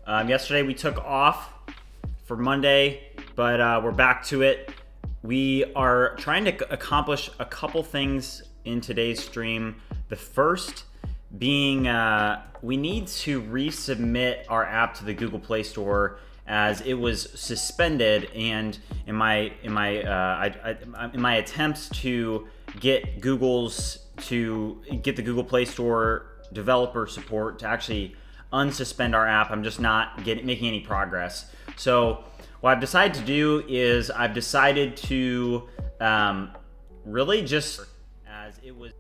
Yesterday we took off for Monday, but we're back to it. We are trying to accomplish a couple things in today's stream. The first being we need to resubmit our app to the Google Play Store as it was suspended, and in my attempts to get the Google Play Store developer support to actually unsuspend our app, I'm just not making any progress. So what I've decided to do is I've decided to really just as it was.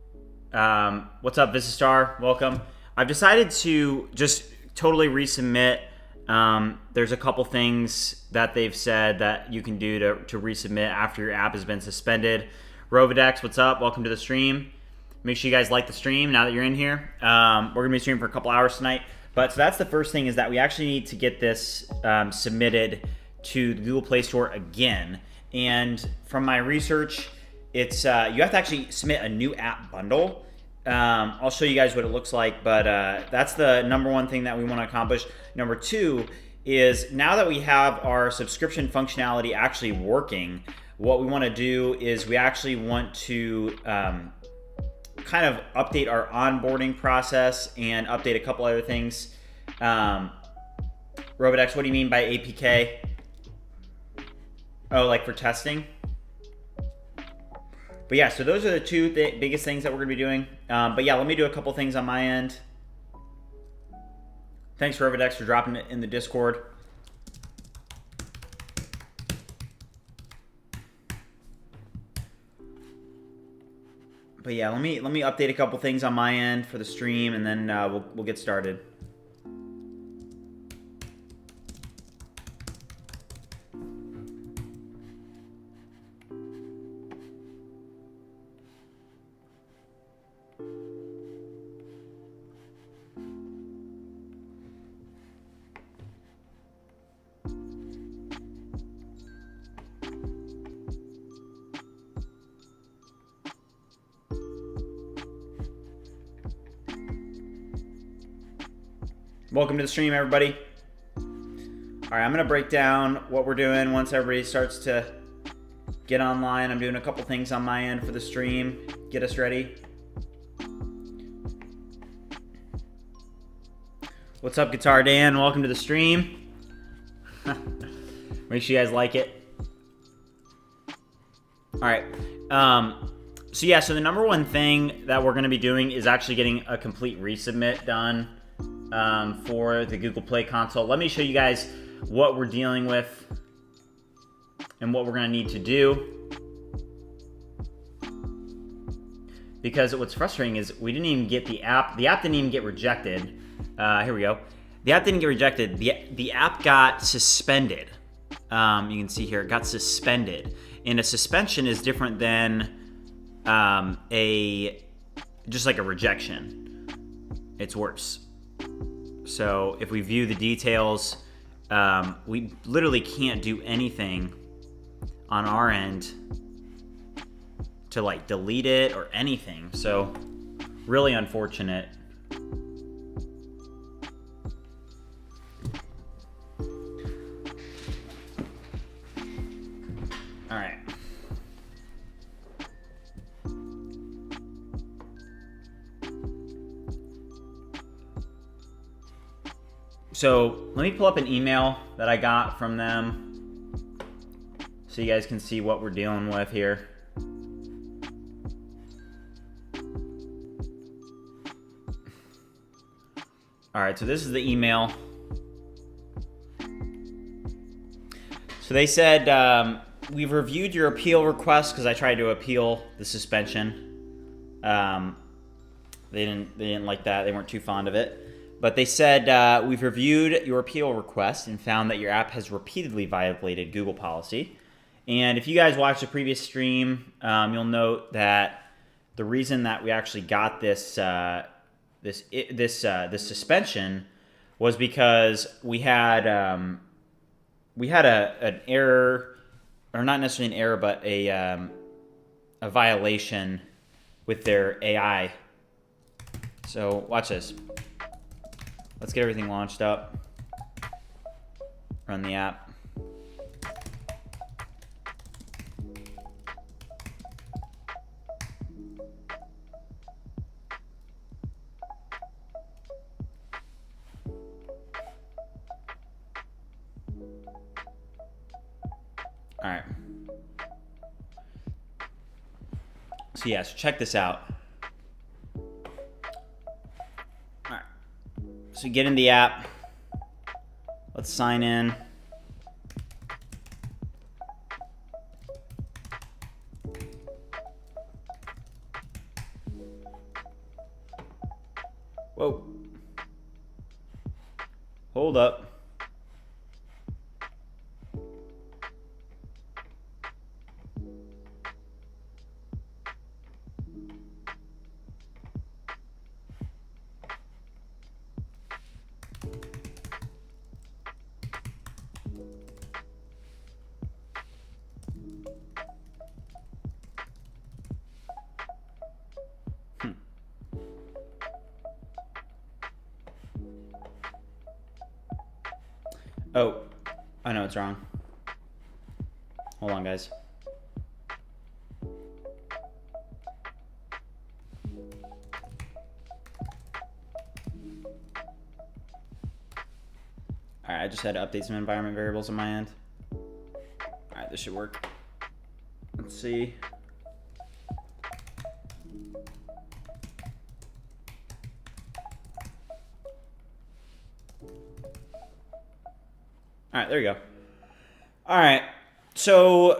What's up, Visistar? Welcome. I've decided to just totally resubmit. There's a couple things that they've said that you can do to resubmit after your app has been suspended. Rovidex, what's up? Welcome to the stream. Make sure you guys like the stream now that you're in here. We're gonna be streaming for a couple hours tonight. But so that's the first thing, is that we actually need to get this submitted to the Google Play Store again. And from my research, it's you have to actually submit a new app bundle. I'll show you guys what it looks like, but that's the number one thing that we want to accomplish. Number two is, now that we have our subscription functionality actually working, what we want to do is we actually want to kind of update our onboarding process and update a couple other things. Robodex, what do you mean by APK? Oh, like for testing? But yeah, so those are the two biggest things that we're gonna be doing. But yeah, let me do a couple things on my end. Thanks, Robodex, for dropping it in the Discord. But yeah, let me update a couple things on my end for the stream, and then we'll get started. Welcome to the stream, everybody. All right, I'm gonna break down what we're doing once everybody starts to get online. I'm doing a couple things on my end for the stream. Get us ready. What's up, Guitar Dan? Welcome to the stream. Make sure you guys like it. All right. So yeah, so the number one thing that we're gonna be doing is actually getting a complete resubmit done for the Google Play console. Let me show you guys what we're dealing with and what we're going to need to do. Because what's frustrating is we didn't even get the app. The app didn't even get rejected. Here we go. The app didn't get rejected. The app got suspended. You can see here, it got suspended. And a suspension is different than just like a rejection. It's worse. So if we view the details, we literally can't do anything on our end to like delete it or anything. So really unfortunate. All right. So let me pull up an email that I got from them so you guys can see what we're dealing with here. All right, so this is the email. So they said, we've reviewed your appeal request, because I tried to appeal the suspension. They didn't like that. They weren't too fond of it. But they said, we've reviewed your appeal request and found that your app has repeatedly violated Google policy. And if you guys watched the previous stream, you'll note that the reason that we actually got this suspension was because we had an error, or not necessarily an error, but a violation with their AI. So watch this. Let's get everything launched up. run the app. All right. So yeah, so check this out. All right. So get in the app. Let's sign in. Whoa. Hold up. Oh, I know it's wrong. Hold on, guys. All right, I just had to update some environment variables on my end. All right, this should work. Let's see. All right, there you go. All right, so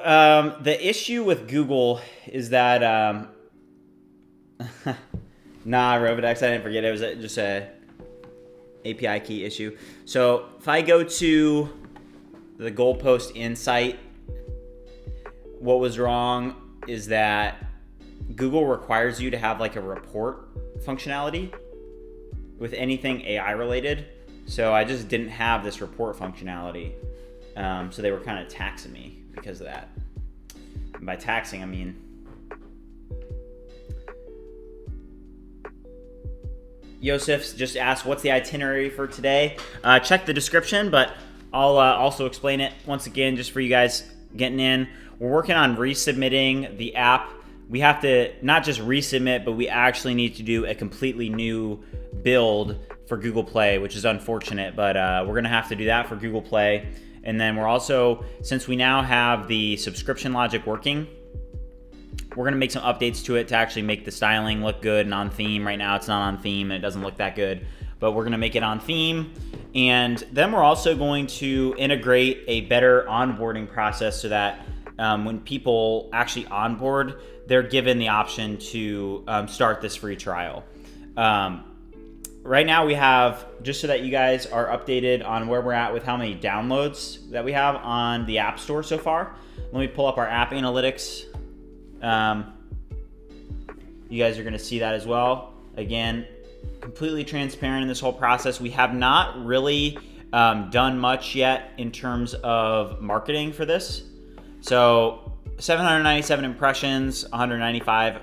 the issue with Google is that, nah, Robodex, I didn't forget it. It was just a API key issue. So if I go to the GoalPost insight, what was wrong is that Google requires you to have like a report functionality with anything AI related. So I just didn't have this report functionality. So they were kind of taxing me because of that. And by taxing, I mean Yosef just asked, what's the itinerary for today? Check the description, but I'll also explain it once again just for you guys getting in. We're working on resubmitting the app. We have to not just resubmit, but we actually need to do a completely new build for Google Play, which is unfortunate, but we're gonna have to do that for Google Play. And then we're also, since we now have the subscription logic working, we're gonna make some updates to it to actually make the styling look good and on theme. Right now it's not on theme and it doesn't look that good, but we're gonna make it on theme. And then we're also going to integrate a better onboarding process so that when people actually onboard, they're given the option to start this free trial. Right now we have, just so that you guys are updated on where we're at with how many downloads that we have on the App Store so far. Let me pull up our app analytics. You guys are gonna see that as well. Again, completely transparent in this whole process. We have not really done much yet in terms of marketing for this. So 797 impressions, 195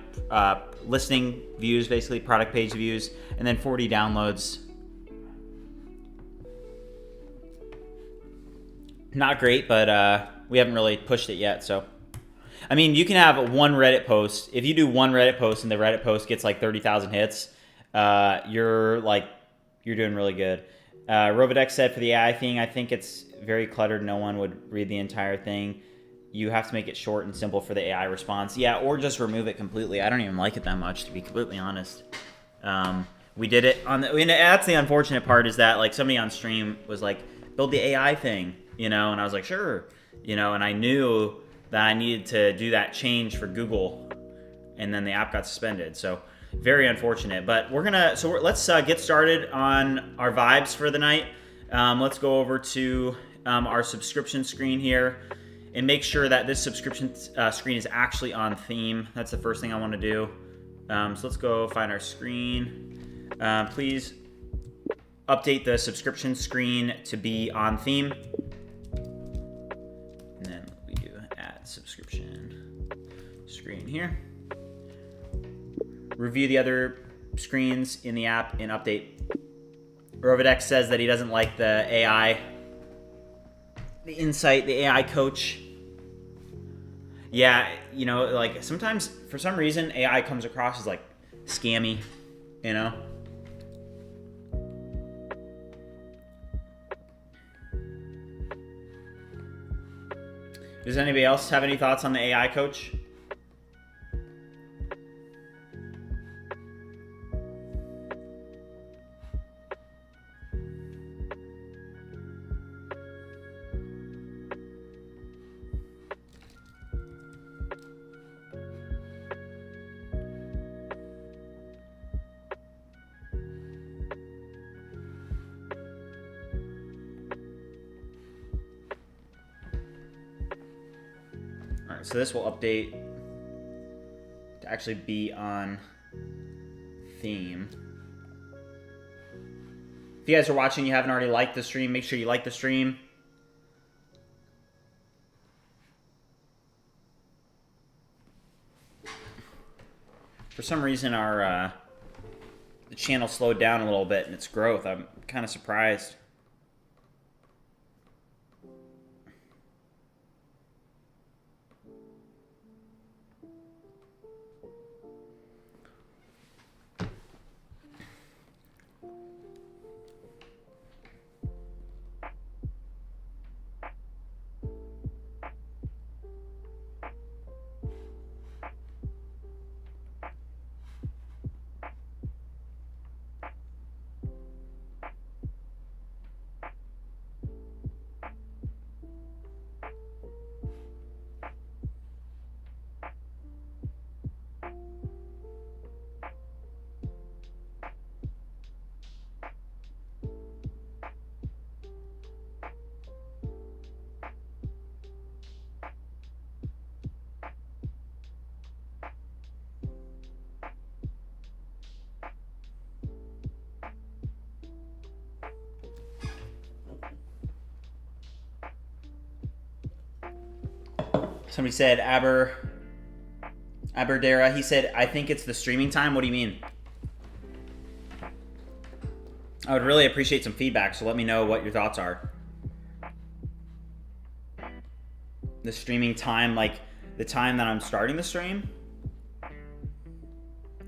listing views, basically product page views, and then 40 downloads. Not great, but we haven't really pushed it yet. So, I mean, you can have one Reddit post. If you do one Reddit post and the Reddit post gets like 30,000 hits, you're doing really good. Robodex said for the AI thing, I think it's very cluttered. No one would read the entire thing. You have to make it short and simple for the AI response. Yeah, or just remove it completely. I don't even like it that much, to be completely honest. We did it on the, and that's the unfortunate part, is that like somebody on stream was like, build the AI thing, you know, and I was like, sure, you know, and I knew that I needed to do that change for Google, and then the app got suspended. So very unfortunate, but let's get started on our vibes for the night. Let's go over to our subscription screen here and make sure that this subscription screen is actually on theme. That's the first thing I want to do. So let's go find our screen. Please update the subscription screen to be on theme. And then we do add subscription screen here. Review the other screens in the app and update. Robodex says that he doesn't like the AI. the insight, the AI coach. Yeah, you know, like sometimes for some reason AI comes across as like scammy, you know? Does anybody else have any thoughts on the AI coach? So this will update to actually be on theme. If you guys are watching, you haven't already liked the stream, make sure you like the stream. For some reason, our the channel slowed down a little bit in its growth. I'm kind of surprised. Somebody said Aberdera. He said, I think it's the streaming time. What do you mean? I would really appreciate some feedback, so let me know what your thoughts are. The streaming time, like the time that I'm starting the stream?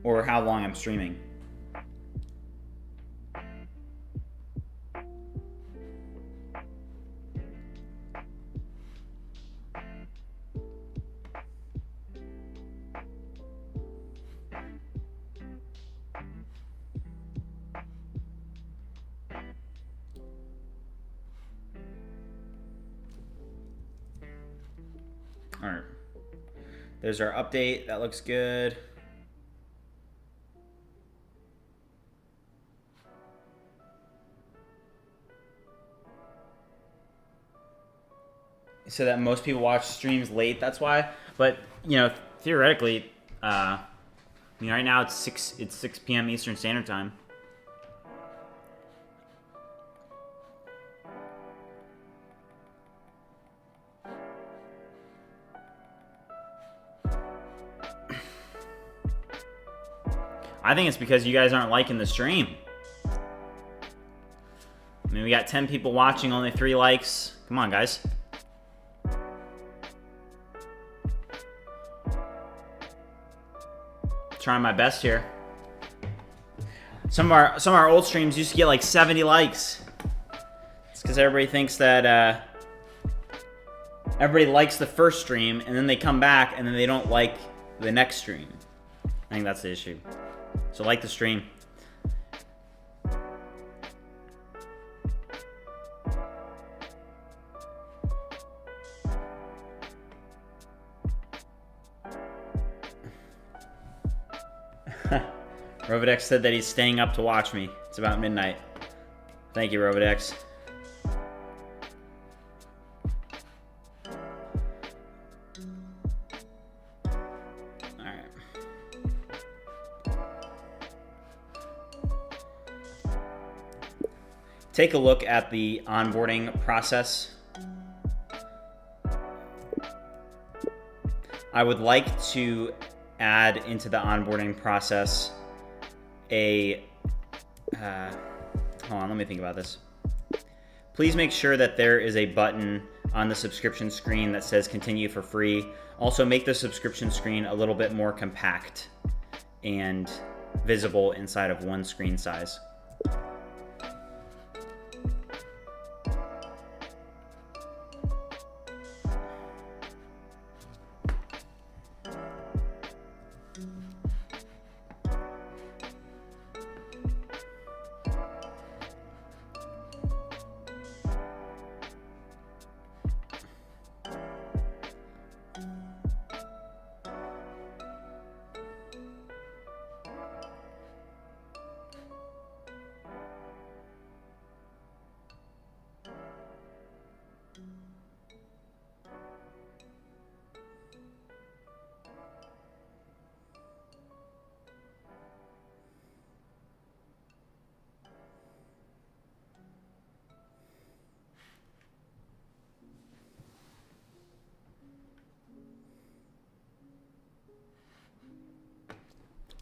Or how long I'm streaming? All right, there's our update. That looks good. So that most people watch streams late, that's why. But, you know, theoretically, I mean, right now it's 6 p.m. Eastern Standard Time. I think it's because you guys aren't liking the stream. I mean, we got 10 people watching, only 3 likes. Come on, guys. Trying my best here. Some of our old streams used to get like 70 likes. It's because everybody thinks that everybody likes the first stream and then they come back and then they don't like the next stream. I think that's the issue. So like the stream. Rovidex said that he's staying up to watch me. It's about midnight. Thank you, Rovidex. Alright. Take a look at the onboarding process. I would like to add into the onboarding process hold on, let me think about this. Please make sure that there is a button on the subscription screen that says continue for free. Also make the subscription screen a little bit more compact and visible inside of one screen size.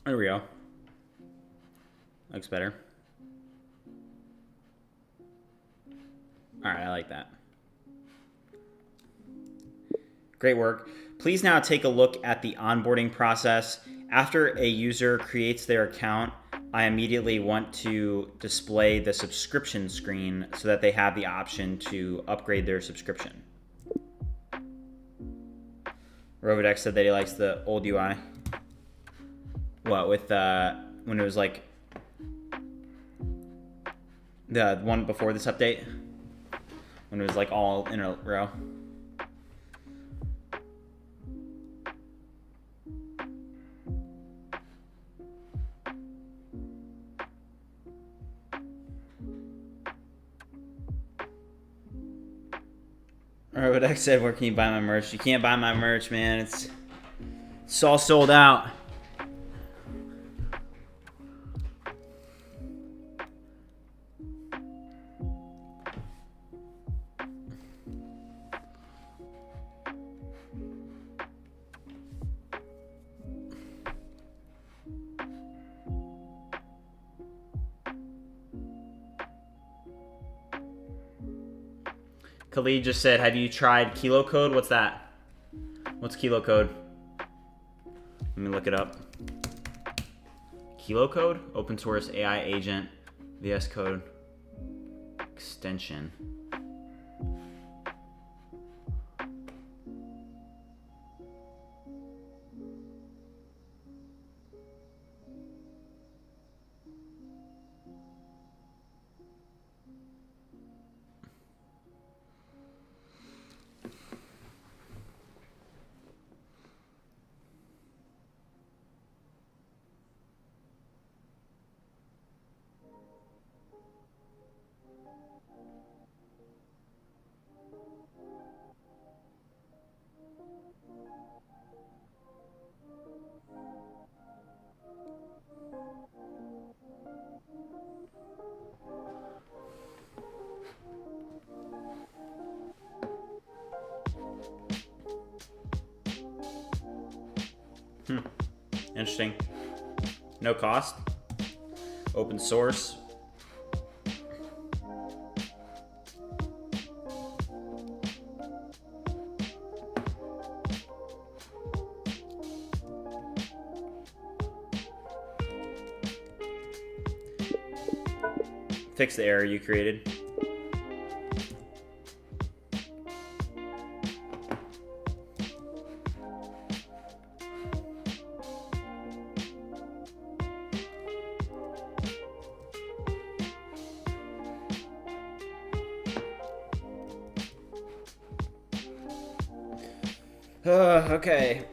There we go. Looks better. All right, I like that. Great work. Please now take a look at the onboarding process. After a user creates their account, I immediately want to display the subscription screen so that they have the option to upgrade their subscription. Rovidex said that he likes the old UI. What, with when it was like the one before this update? When it was like all in a row? Rovidex said, where can you buy my merch? You can't buy my merch, man. It's all sold out. Khalid just said, have you tried Kilo Code? What's that? What's Kilo Code? Let me look it up. Kilo Code? Open source AI agent, VS Code extension. Interesting. No cost. Open source. Fix the error you created. Okay.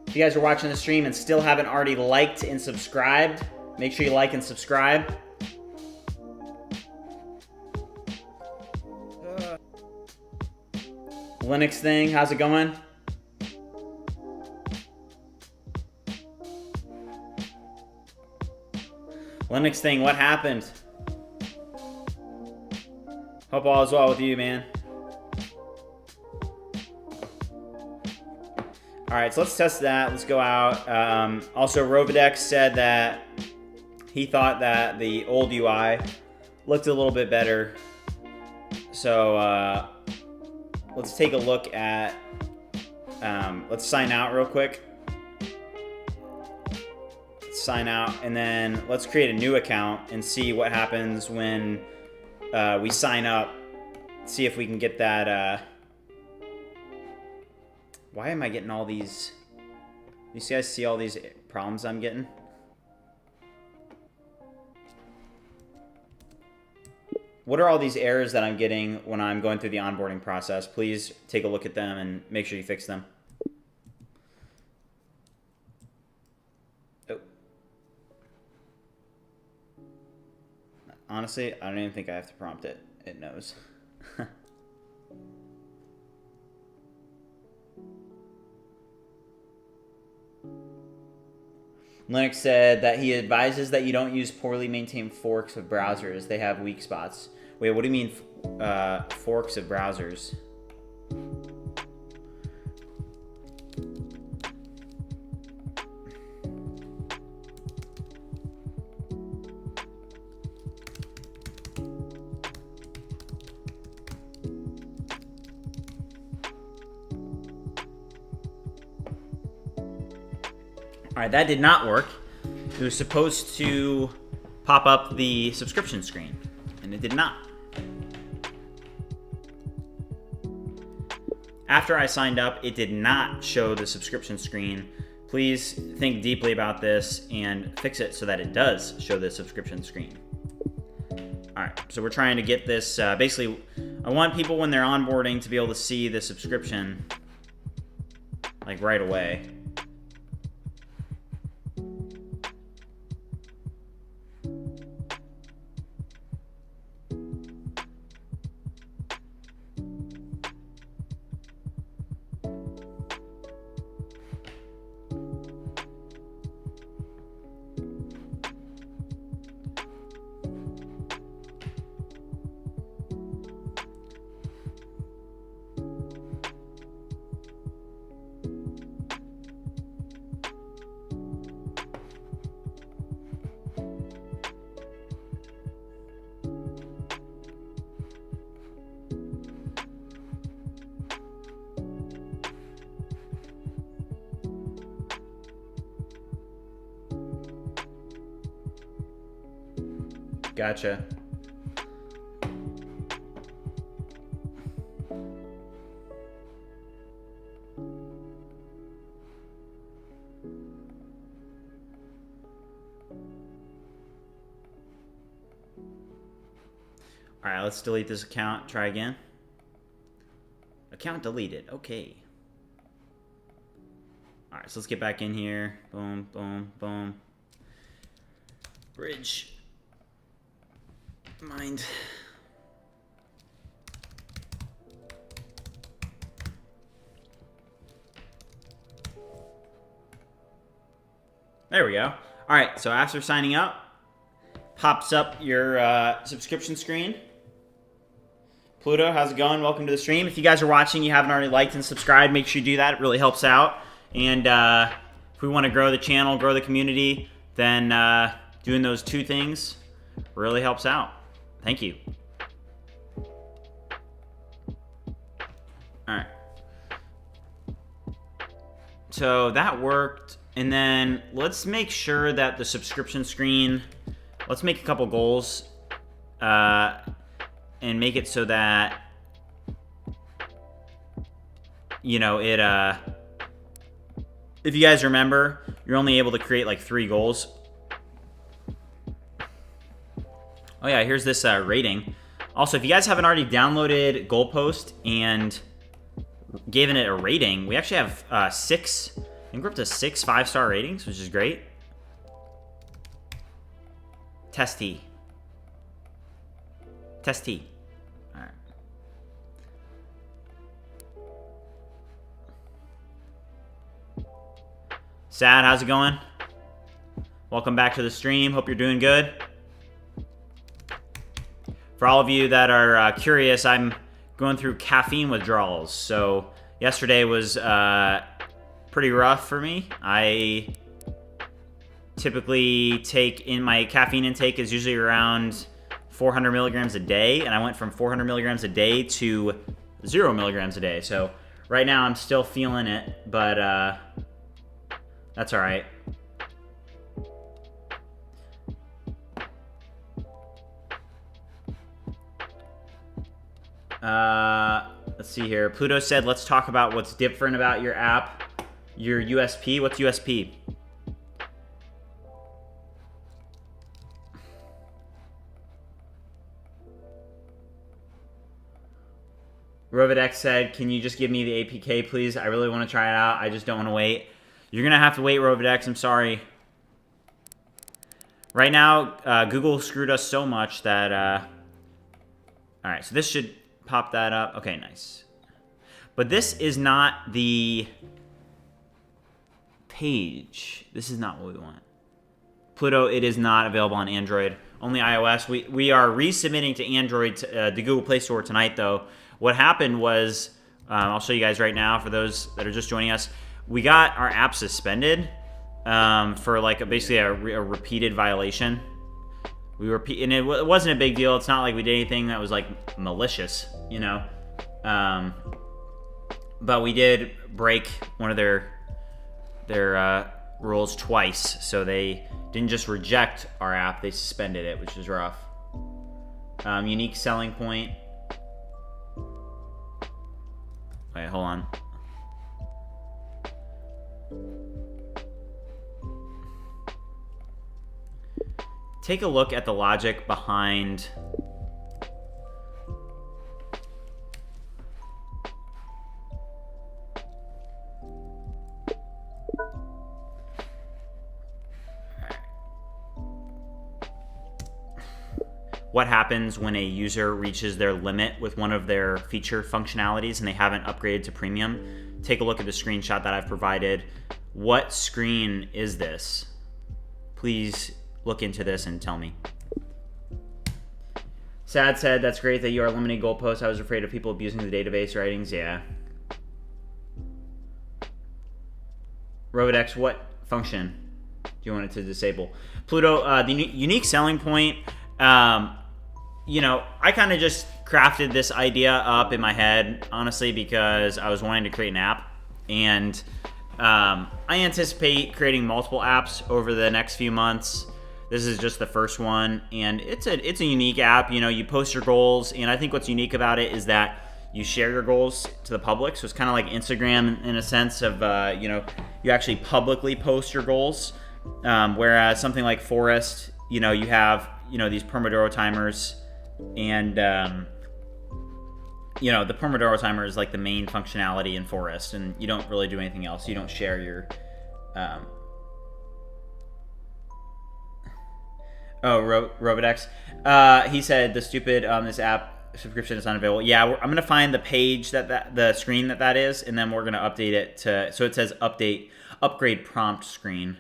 If you guys are watching the stream and still haven't already liked and subscribed, make sure you like and subscribe. Linux thing, how's it going? Linux thing, what happened? Hope all is well with you, man. All right, so let's test that. Let's go out. Also, Rovidex said that he thought that the old UI looked a little bit better. So let's take a look at, let's sign out real quick. Let's sign out, and then let's create a new account and see what happens when we sign up. See if we can get that. Why am I getting all these? You guys see all these problems I'm getting? What are all these errors that I'm getting when I'm going through the onboarding process? Please take a look at them and make sure you fix them. Oh. Honestly, I don't even think I have to prompt it. It knows. Linux said that he advises that you don't use poorly maintained forks of browsers. They have weak spots. Wait, what do you mean forks of browsers? All right, that did not work. It was supposed to pop up the subscription screen, and it did not. After I signed up, it did not show the subscription screen. Please think deeply about this and fix it so that it does show the subscription screen. All right, so we're trying to get this, basically, I want people when they're onboarding to be able to see the subscription like right away. Gotcha. All right, let's delete this account. Try again. Account deleted. Okay. All right, so let's get back in here. Boom, boom, boom. BridgeMind. There we go. All right, so after signing up, pops up your subscription screen. Pluto, how's it going? Welcome to the stream. If you guys are watching, you haven't already liked and subscribed, make sure you do that. It really helps out. And if we want to grow the channel, grow the community, then doing those two things really helps out. Thank you. All right. So that worked. And then let's make sure that the subscription screen, let's make a couple goals and make it so that, you know, it, if you guys remember, you're only able to create like 3 goals. Oh yeah, here's this rating. Also, if you guys haven't already downloaded GoalPost and given it a rating, we actually have 6, I think we're up to 6 5-star ratings, which is great. Testy. Testy. All right. Sad, how's it going? Welcome back to the stream. Hope you're doing good. For all of you that are curious, I'm going through caffeine withdrawals. So yesterday was pretty rough for me. I typically take in my caffeine intake is usually around 400 milligrams a day, and I went from 400 milligrams a day to 0 milligrams a day. So right now I'm still feeling it, but that's all right. Let's see here. Pluto said, let's talk about what's different about your app, your USP. What's USP? Rovidex said, can you just give me the APK, please? I really want to try it out. I just don't want to wait. You're going to have to wait, Rovidex. I'm sorry. Right now, Google screwed us so much that... all right, so this should pop that up. Okay, nice. But this is not the page. This is not what we want. Pluto, it is not available on Android. Only iOS. We are resubmitting to Android, the Google Play Store tonight, though. What happened was, I'll show you guys right now for those that are just joining us. We got our app suspended for like basically a repeated violation. And it wasn't a big deal. It's not like we did anything that was like malicious, you know. But we did break one of their rules twice, so they didn't just reject our app; they suspended it, which is rough. Unique selling point. Wait, hold on. Take a look at the logic behind what happens when a user reaches their limit with one of their feature functionalities and they haven't upgraded to premium. Take a look at the screenshot that I've provided. What screen is this? Please look into this and tell me. Sad said, that's great that you are limiting GoalPost. I was afraid of people abusing the database writings. Yeah. Rovidex, what function do you want it to disable? Pluto, the unique selling point, you know, I kind of just crafted this idea up in my head, honestly, because I was wanting to create an app. And I anticipate creating multiple apps over the next few months. This is just the first one, and it's a unique app. You know, you post your goals, and I think what's unique about it is that you share your goals to the public. So it's kind of like Instagram in a sense of, you know, you actually publicly post your goals. Whereas something like Forest, you know, you have, you know, these Pomodoro timers, and, you know, the Pomodoro timer is like the main functionality in Forest, and you don't really do anything else. You don't share your... Rovidex. He said the stupid this app subscription is unavailable. Yeah, I'm gonna find the page the screen that is, and then we're gonna update it to, so it says upgrade prompt screen.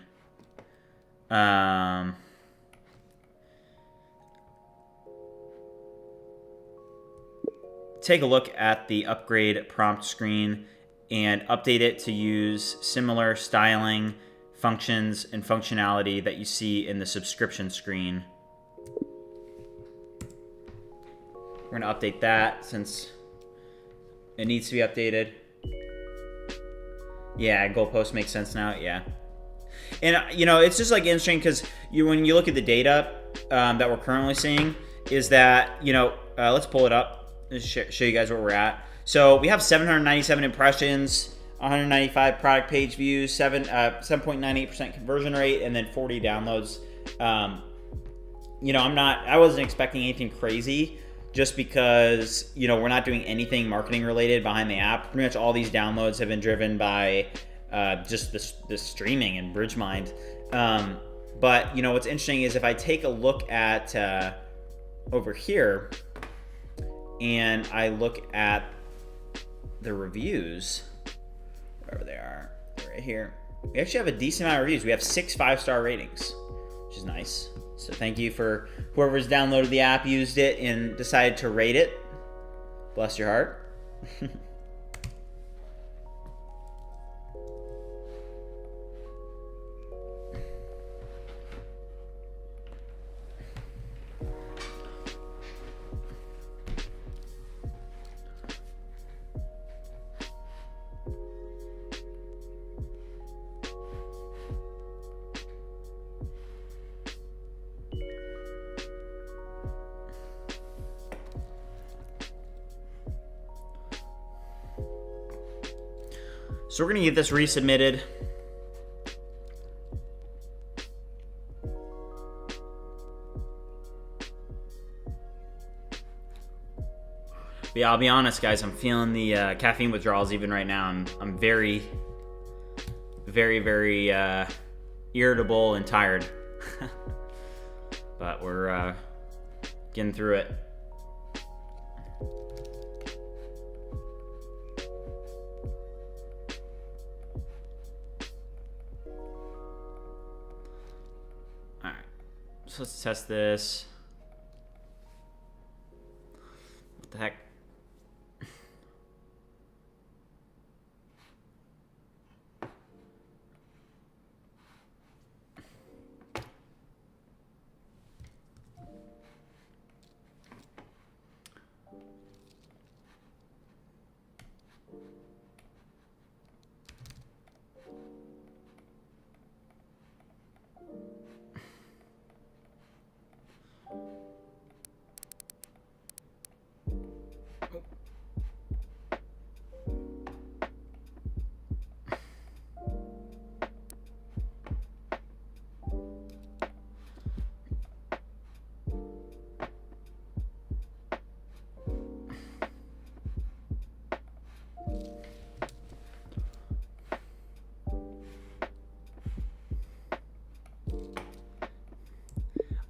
Take a look at the upgrade prompt screen and update it to use similar styling, functions, and functionality that you see in the subscription screen. We're gonna update that since it needs to be updated. Yeah, GoalPost makes sense now, yeah. And, you know, it's just like interesting because when you look at the data that we're currently seeing is that, you know, let's pull it up and show you guys where we're at. So we have 797 impressions, 195 product page views, 7.98% conversion rate, and then 40 downloads. You know, I wasn't expecting anything crazy just because, you know, we're not doing anything marketing related behind the app. Pretty much all these downloads have been driven by just the streaming and BridgeMind. But, you know, what's interesting is if I take a look at over here and I look at the reviews, wherever they are, right here, we actually have a decent amount of reviews. We have 6 5-star ratings, which is nice. So thank you for whoever's downloaded the app, used it, and decided to rate it. Bless your heart. So we're gonna get this resubmitted. But yeah, I'll be honest, guys. I'm feeling the caffeine withdrawals even right now. I'm very, very, very irritable and tired. But we're getting through it. All right, so let's test this. What the heck?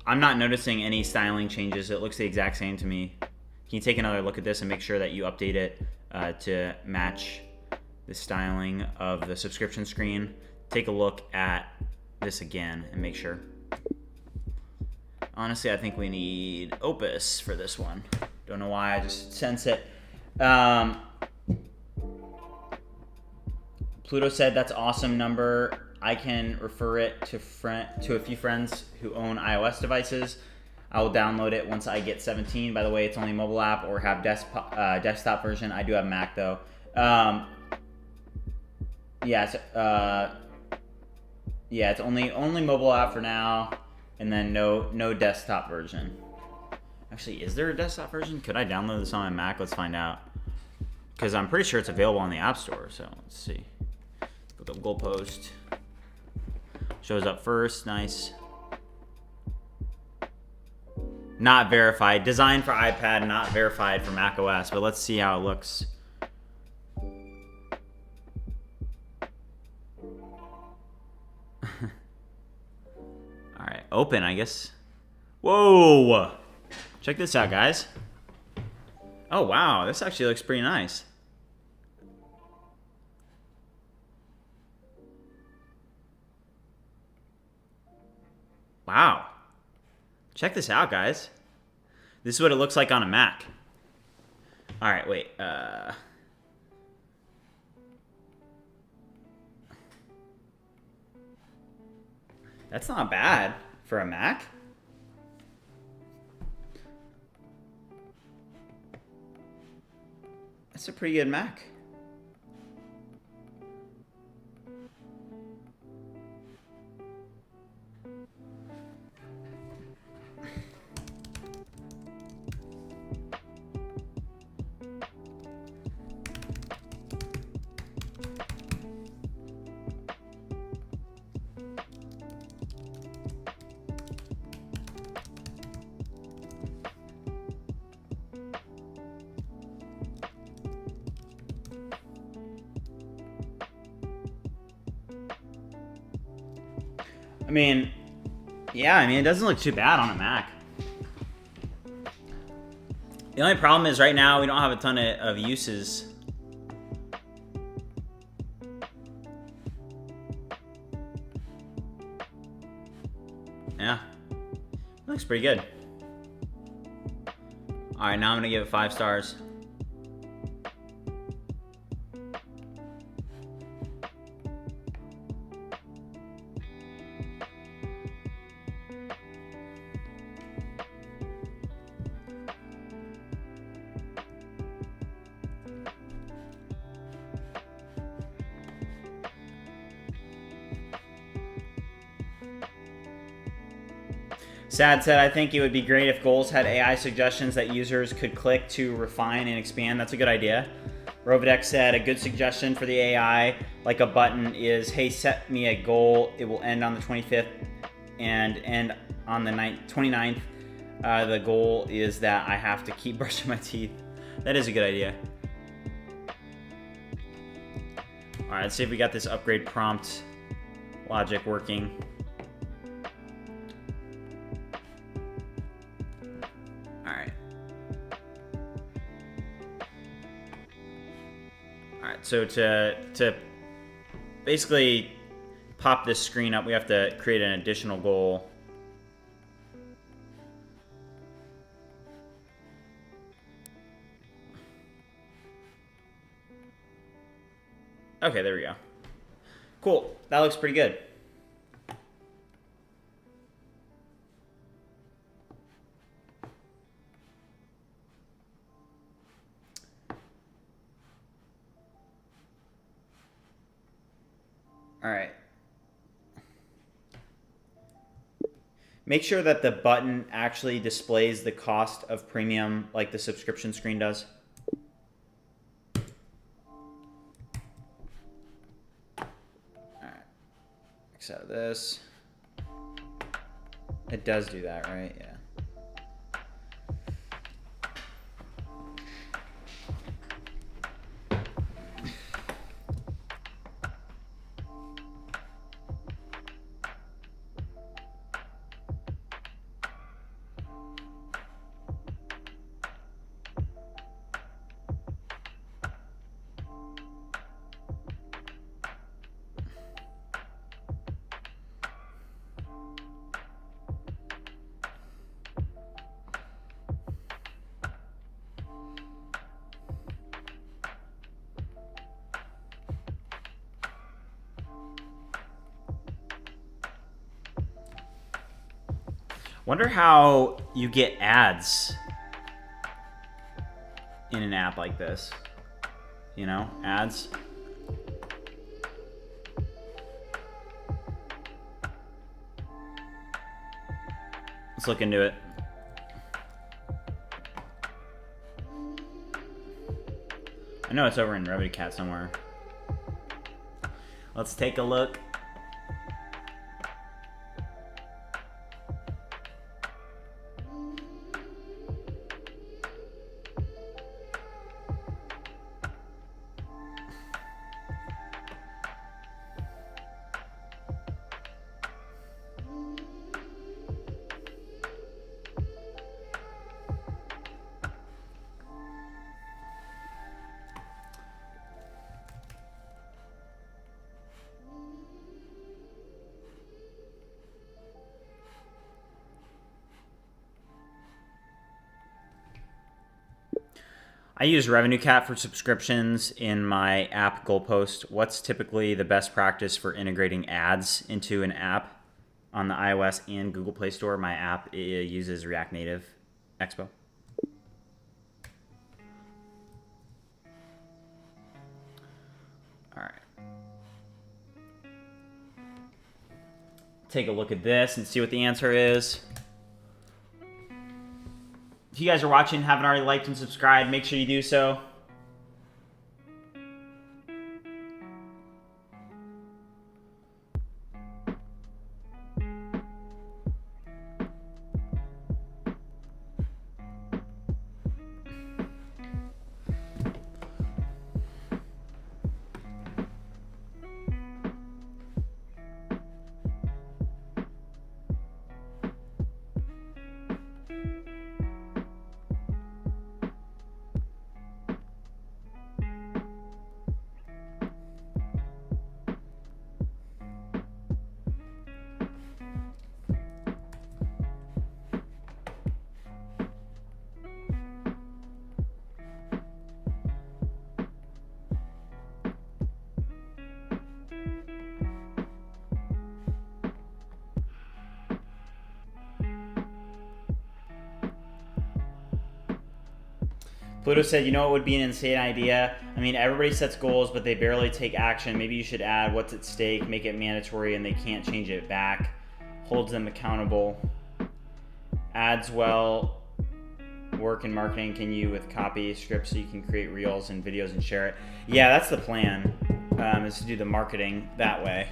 I'm not noticing any styling changes. It looks the exact same to me. Can you take another look at this and make sure that you update it to match the styling of the subscription screen? Take a look at this again and make sure. Honestly, I think we need Opus for this one. Don't know why, I just sense it. Pluto said that's awesome number. I can refer it to a few friends who own iOS devices. I will download it once I get 17. By the way, it's only mobile app or have desktop version. I do have Mac though. Yeah, it's only mobile app for now, and then no desktop version. Actually, is there a desktop version? Could I download this on my Mac? Let's find out. Because I'm pretty sure it's available on the App Store. So let's see. Look up GoalPost. Shows up first. Nice. Not verified. Designed for iPad, not verified for macOS. But let's see how it looks. Alright, open, I guess. Whoa! Check this out, guys. Oh, wow. This actually looks pretty nice. Wow. Check this out, guys. This is what it looks like on a Mac. All right, wait. That's not bad for a Mac. That's a pretty good Mac. I mean, yeah, it doesn't look too bad on a Mac. The only problem is right now we don't have a ton of uses. Yeah, looks pretty good. All right, now I'm gonna give it 5 stars. Sad said, I think it would be great if Goals had AI suggestions that users could click to refine and expand. That's a good idea. Rovidex said, a good suggestion for the AI, like a button is, hey, set me a goal. It will end on the 25th and end on the 29th. The goal is that I have to keep brushing my teeth. That is a good idea. All right, let's see if we got this upgrade prompt logic working. All right. All right, so to basically pop this screen up, we have to create an additional goal. Okay, there we go. Cool, that looks pretty good. All right. Make sure that the button actually displays the cost of premium like the subscription screen does. Out of this. It does do that, right? Yeah. Wonder how you get ads in an app like this. You know, ads. Let's look into it. I know it's over in RevenueCat somewhere. Let's take a look. I use RevenueCat for subscriptions in my app GoalPost. What's typically the best practice for integrating ads into an app on the iOS and Google Play Store? My app uses React Native Expo. All right. Take a look at this and see what the answer is. If you guys are watching and haven't already liked and subscribed, make sure you do so. Pluto said, you know what would be an insane idea? I mean, everybody sets goals, but they barely take action. Maybe you should add what's at stake, make it mandatory, and they can't change it back. Holds them accountable. Ads well work in marketing. Can you with copy scripts so you can create reels and videos and share it? Yeah, that's the plan. is to do the marketing that way.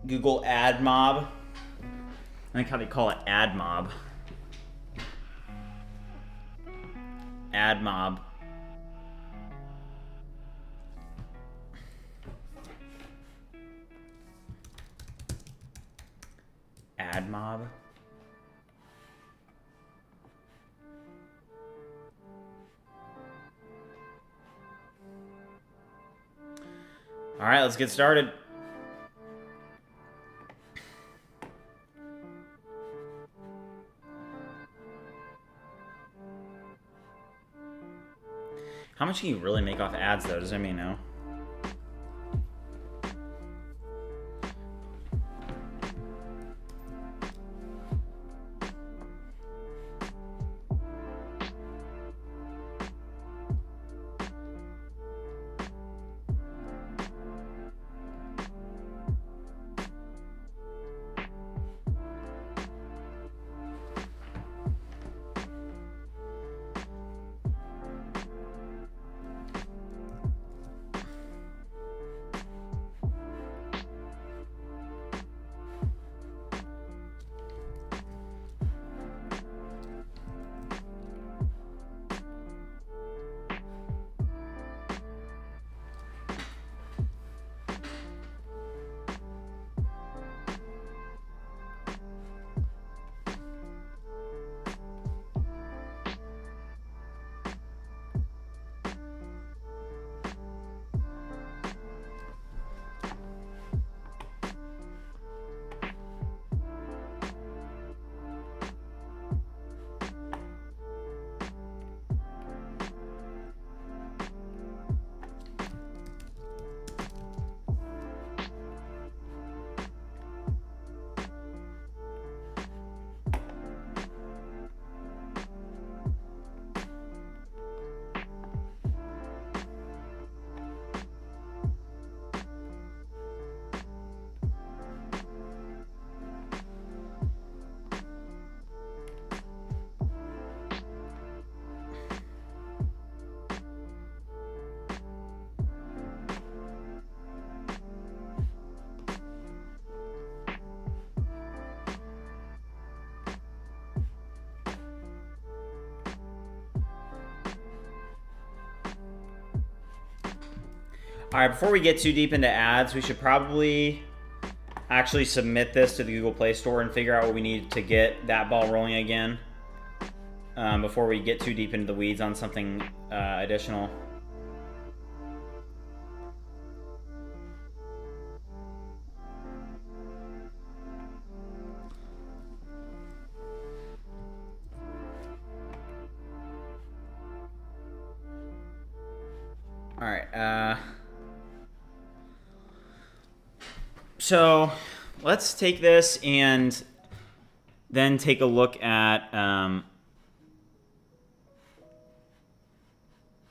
Google Ad Mob. I think how they call it, Ad Mob. Ad Mob. Ad Mob. All right, let's get started. How much can you really make off ads, though? Does anybody know? All right, before we get too deep into ads, we should probably actually submit this to the Google Play Store and figure out what we need to get that ball rolling again before we get too deep into the weeds on something additional. All right. So let's take this and then take a look at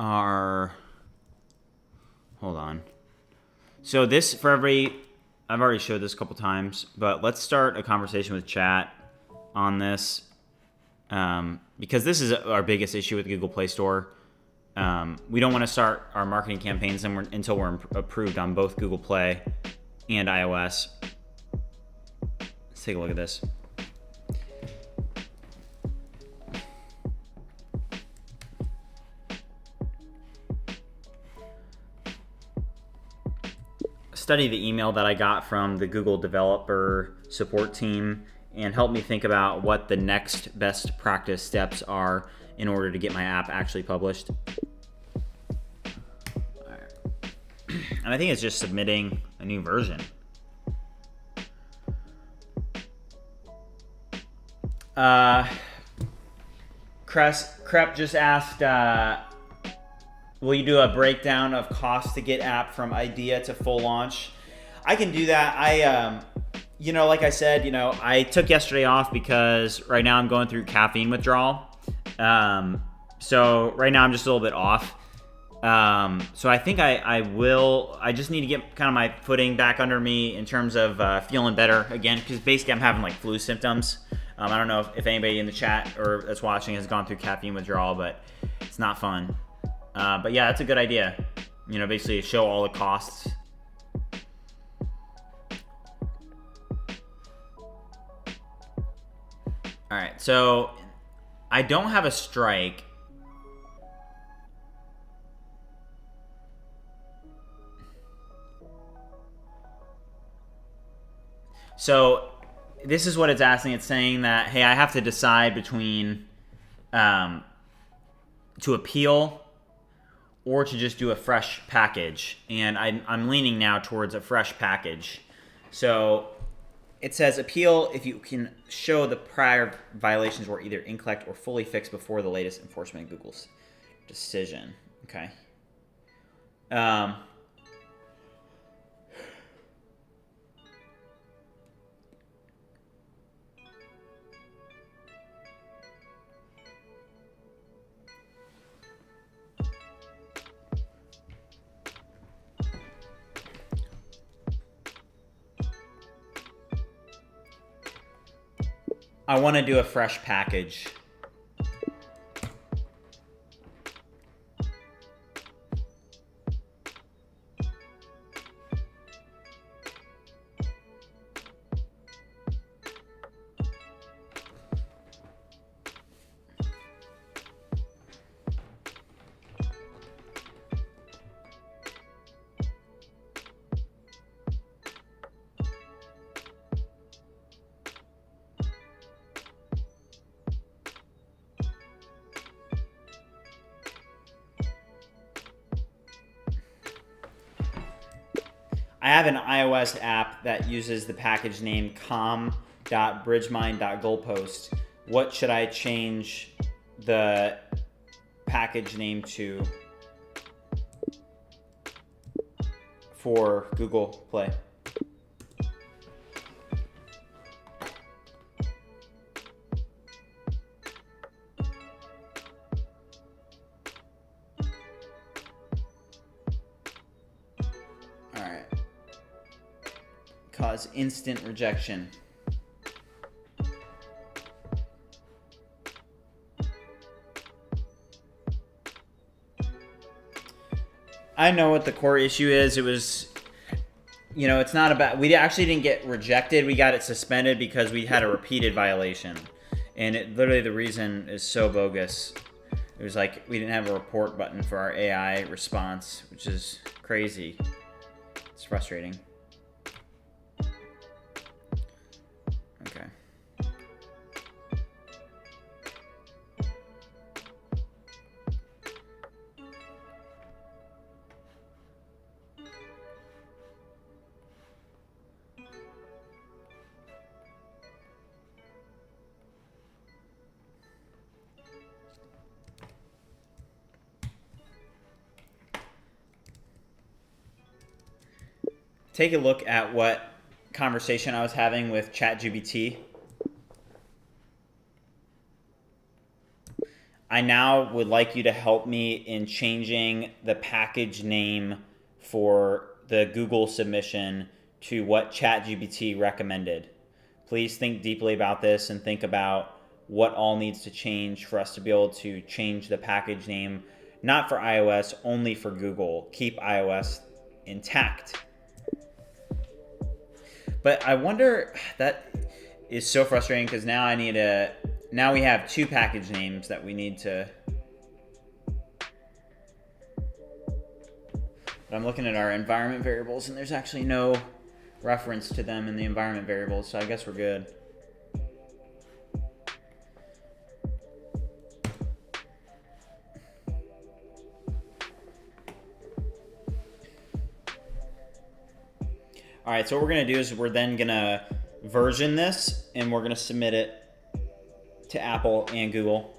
our, hold on. So this, for every, I've already showed this a couple times, but let's start a conversation with chat on this because this is our biggest issue with the Google Play Store. We don't want to start our marketing campaigns until we're approved on both Google Play and iOS. Let's take a look at this. Study the email that I got from the Google developer support team and help me think about what the next best practice steps are in order to get my app actually published. And I think it's just submitting a new version. Crep just asked, will you do a breakdown of cost to get app from idea to full launch? I can do that. Like I said, I took yesterday off because right now I'm going through caffeine withdrawal. So right now I'm just a little bit off. So I think I just need to get kind of my footing back under me in terms of feeling better again, because basically I'm having like flu symptoms. I don't know if anybody in the chat or that's watching has gone through caffeine withdrawal, but it's not fun. But yeah, that's a good idea. Basically show all the costs. All right, so I don't have a strike. So this is what it's asking. It's saying that, hey, I have to decide between to appeal or to just do a fresh package. And I'm leaning now towards a fresh package. So it says appeal if you can show the prior violations were either incorrect or fully fixed before the latest enforcement of Google's decision. Okay. I want to do a fresh package. I have an iOS app that uses the package name com.bridgemind.goalpost. What should I change the package name to for Google Play? Cause instant rejection. I know what the core issue is. It was, it's not about, we actually didn't get rejected. We got it suspended because we had a repeated violation. And literally the reason is so bogus. It was like we didn't have a report button for our AI response, which is crazy. It's frustrating. Okay. Take a look at what conversation I was having with ChatGPT. I now would like you to help me in changing the package name for the Google submission to what ChatGPT recommended. Please think deeply about this and think about what all needs to change for us to be able to change the package name, not for iOS, only for Google. Keep iOS intact. But I wonder, that is so frustrating because now now we have two package names that we need to. But I'm looking at our environment variables and there's actually no reference to them in the environment variables, so I guess we're good. All right, so what we're gonna do is we're then gonna version this and we're gonna submit it to Apple and Google.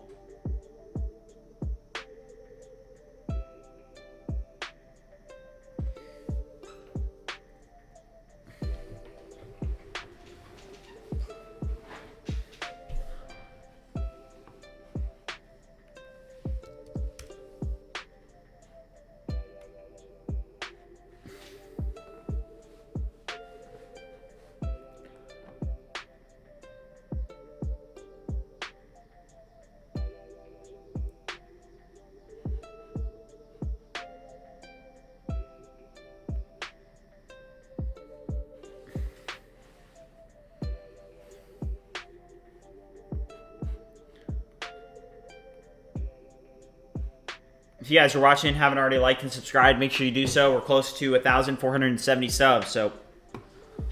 if you guys are watching and haven't already liked and subscribed, make sure you do so. We're close to 1,470 subs, so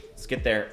let's get there.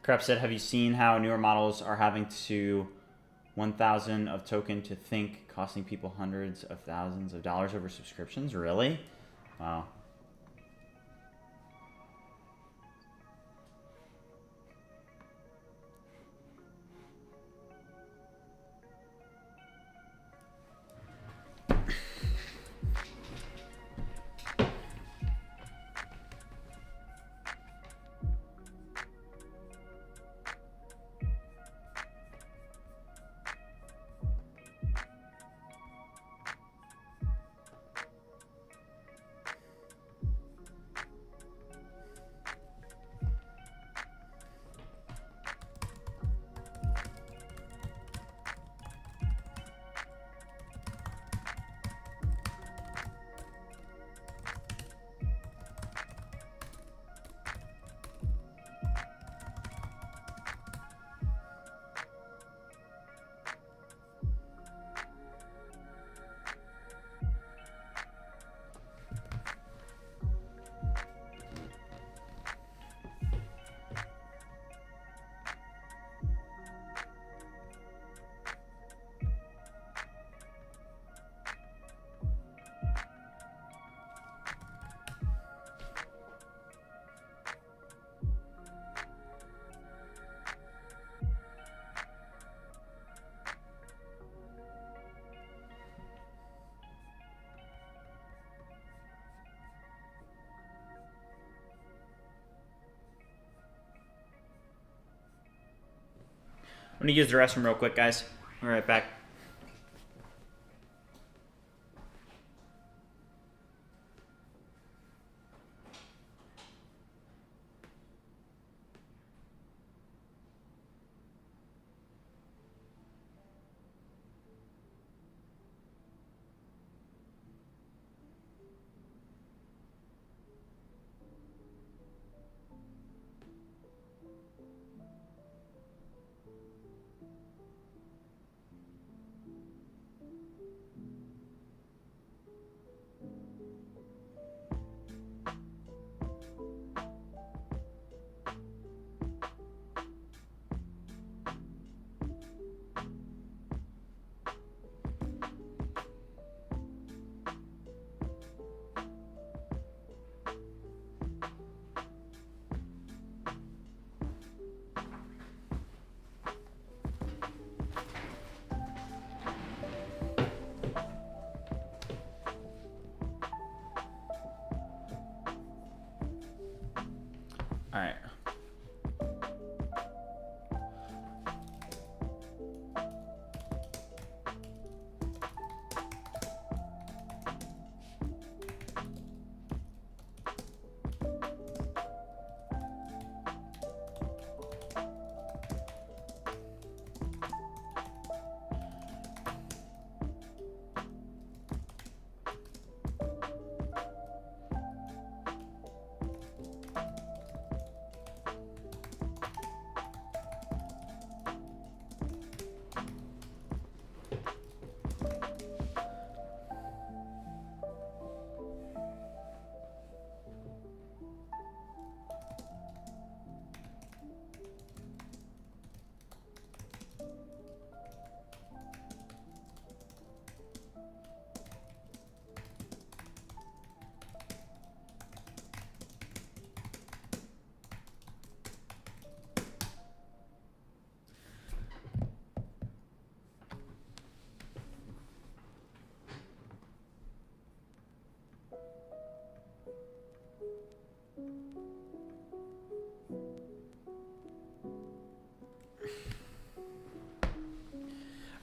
Krep said, have you seen how newer models are having to 1,000 of token to think, costing people hundreds of thousands of dollars over subscriptions? Really? Wow. I'm gonna use the restroom real quick, guys. We'll be right back. All right.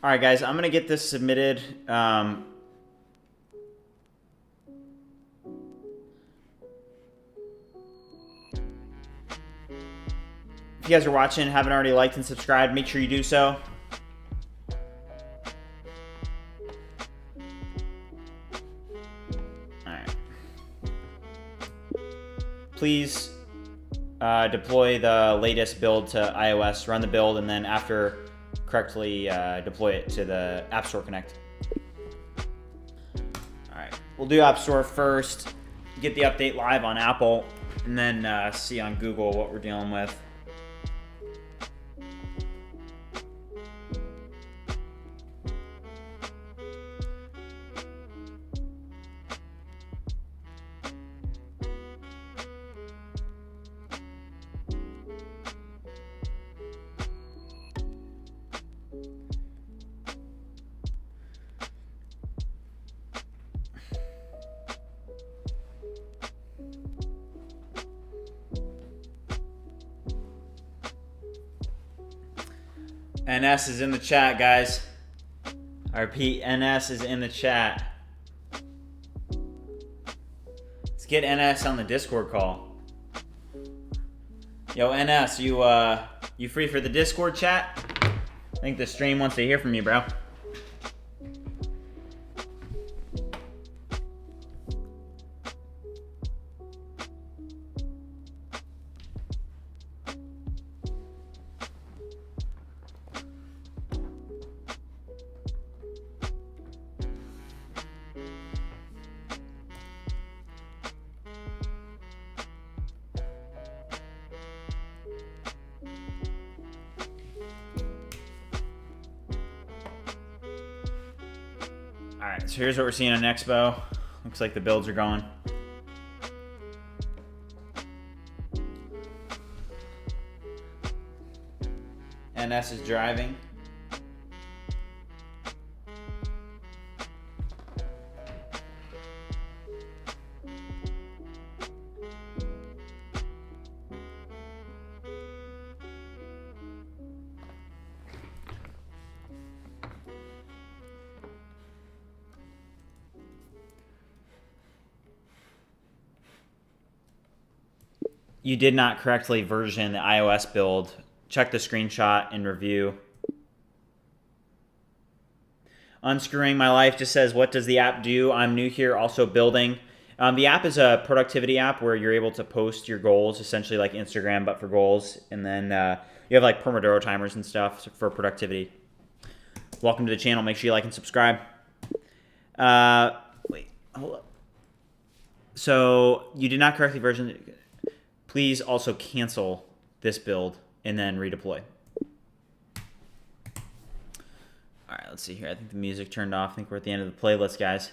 All right, guys, I'm gonna get this submitted. If you guys are watching and haven't already liked and subscribed, make sure you do so. All right. Please deploy the latest build to iOS, run the build, and then after correctly deploy it to the App Store Connect. All right, we'll do App Store first, get the update live on Apple, and then see on Google what we're dealing with. NS is in the chat, guys. I repeat, NS is in the chat. Let's get NS on the Discord call. Yo, NS, you free for the Discord chat? I think the stream wants to hear from you, bro. Alright, so here's what we're seeing on Expo. Looks like the builds are going. NS is driving. you did not correctly version the iOS build. Check the screenshot and review. Unscrewing My Life just says, what does the app do? I'm new here, also building. The app is a productivity app where you're able to post your goals, essentially like Instagram, but for goals. And then you have like Pomodoro timers and stuff for productivity. Welcome to the channel. Make sure you like and subscribe. Wait, hold up. So you did not correctly version. Please also cancel this build and then redeploy. All right, let's see here. I think the music turned off. I think we're at the end of the playlist, guys.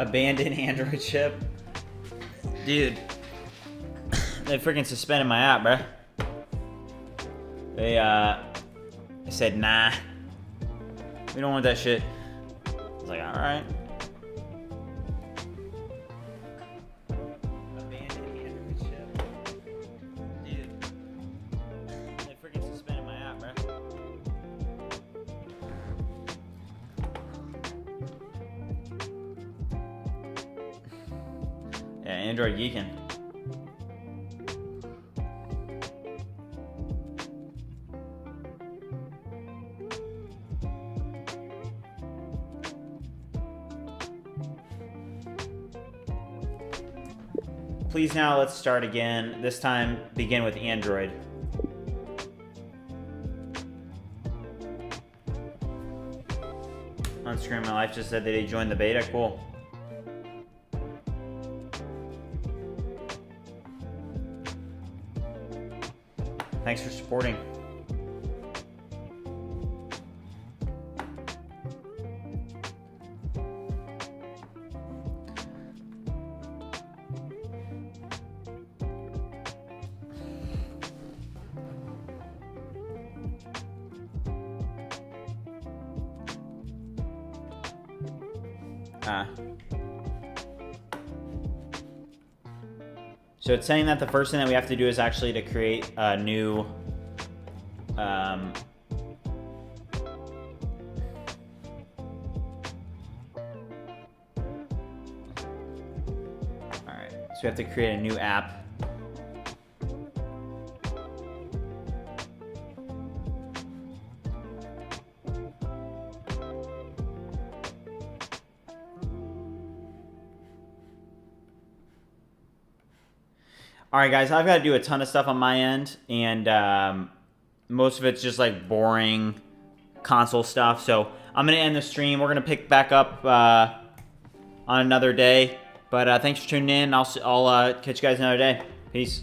Abandoned Android chip. Dude, they freaking suspended my app, bruh. They said, nah, we don't want that shit. I was like, alright. Abandoned Android chip. Dude, they freaking suspended my app, bruh. Yeah, Android geeking. Please now let's start again. This time begin with Android. Unscrewing My Life just said that he joined the beta. Cool. Thanks for supporting. So it's saying that the first thing that we have to do is actually to create a new alright, so we have to create a new app. All right, guys, I've got to do a ton of stuff on my end, and most of it's just like boring console stuff. So I'm going to end the stream. We're going to pick back up on another day. But thanks for tuning in. I'll catch you guys another day. Peace.